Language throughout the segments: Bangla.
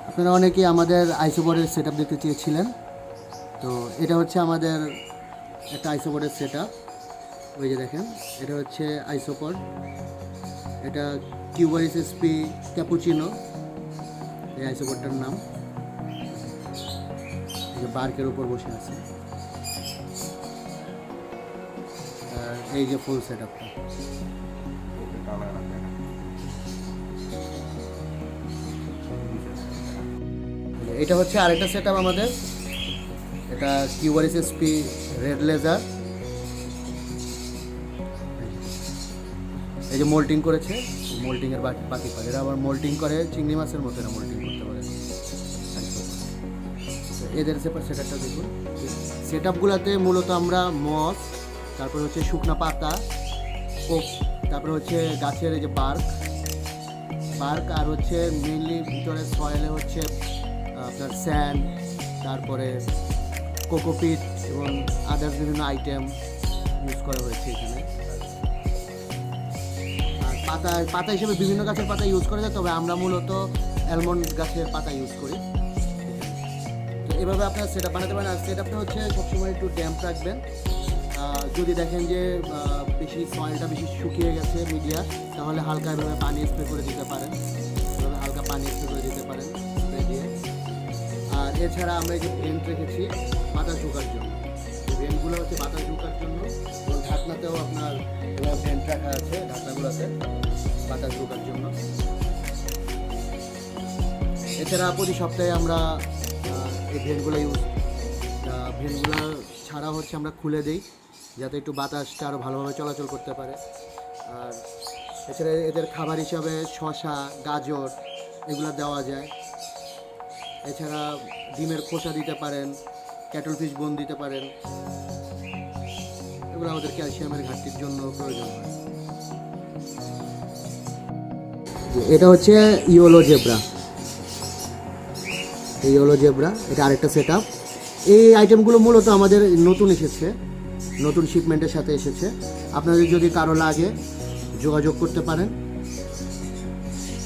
আপনারা অনেকেই আমাদের আইসোবোর্ডের সেট আপ দেখতে চেয়েছিলেন। তো এটা হচ্ছে আমাদের একটা আইসোবোর্ডের সেট আপ। ওই যে দেখেন, এটা হচ্ছে আইসোপড, এটা কিউবারিস এসপি ক্যাপুচিনো, এই আইসোবোর্ডটার নাম। যে বার্কের উপর বসে আছে, আর এই যে ফুল সেট আপটা। এটা হচ্ছে আরেকটা সেট আপ আমাদের, এটা কিউবারিস এসপি রেড লেজার। এই যে মোল্টিং করেছে, মোল্টিংয়ের বাকি পার্ট, এরা আবার মোল্টিং করে চিংড়ি মাছের মতো, এরা মোল্টিং করতে পারে। এদের সেট আপটা দেখুন। সেট আপগুলোতে মূলত আমরা মস, তারপরে হচ্ছে শুকনা পাতা, কোপ, তারপরে হচ্ছে গাছের এই যে বার্ক, আর হচ্ছে মেইনলি ভিতরে সয়েলে হচ্ছে আপনার স্যান্ড, তারপরে কোকোপিট এবং আদার্স বিভিন্ন আইটেম ইউজ করা হয়েছে এখানে। আর পাতা হিসেবে বিভিন্ন গাছের পাতা ইউজ করা যায়, তবে আমরা মূলত অ্যালমন্ড গাছের পাতা ইউজ করি। তো এভাবে আপনার সেট আপ বানাতে পারেন। আর সেট আপটা হচ্ছে সবসময় একটু ড্যাম্প রাখবেন। যদি দেখেন যে বেশি সয়েলটা বেশি শুকিয়ে গেছে মিডিয়া, তাহলে হালকা এভাবে পানি স্প্রে করে দিতে পারেন, এভাবে হালকা পানি স্প্রে করে দিতে পারেন স্প্রে দিয়ে। আর এছাড়া আমরা এই যে ভেন্ট রেখেছি বাতাস ঢোকার জন্য, ভেন্টগুলো হচ্ছে বাতাস ঢোকার জন্য, এবং ঢাকনাতেও আপনার এভাবে ভেন্ট রাখা আছে, ঢাকনাগুলোতে বাতাস ঢোকার জন্য। এছাড়া প্রতি সপ্তাহে আমরা এই ভেন্টগুলো ছাড়া হচ্ছে আমরা খুলে দিই, যাতে একটু বাতাসটা আরও ভালোভাবে চলাচল করতে পারে। আর এছাড়া এদের খাবার হিসাবে শসা, গাজর এগুলো দেওয়া যায়। এছাড়া ডিমের খোসা দিতে পারেন, ক্যাটল ফিশ বোন দিতে পারেন, এগুলো আমাদের ক্যালসিয়ামের ঘাটতির জন্য প্রয়োজন হয়। এটা হচ্ছে ইয়োলো জেব্রা, এটা আরেকটা সেট আপ। এই আইটেমগুলো মূলত আমাদের নতুন এসেছে, নতুন শিপমেন্টের সাথে এসেছে। আপনাদের যদি কারো লাগে যোগাযোগ করতে পারেন।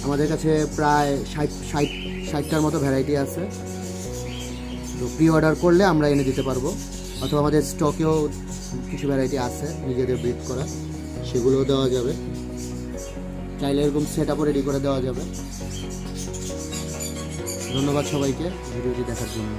আমাদের কাছে প্রায় 60টার মতো ভ্যারাইটি আছে। তো প্রি অর্ডার করলে আমরা এনে দিতে পারবো, অথবা আমাদের স্টকেও কিছু ভ্যারাইটি আছে নিজেদের ব্রিড করা, সেগুলোও দেওয়া যাবে। চাইলে এরকম সেট আপও রেডি করে দেওয়া যাবে। ধন্যবাদ সবাইকে ভিডিওটি দেখার জন্য।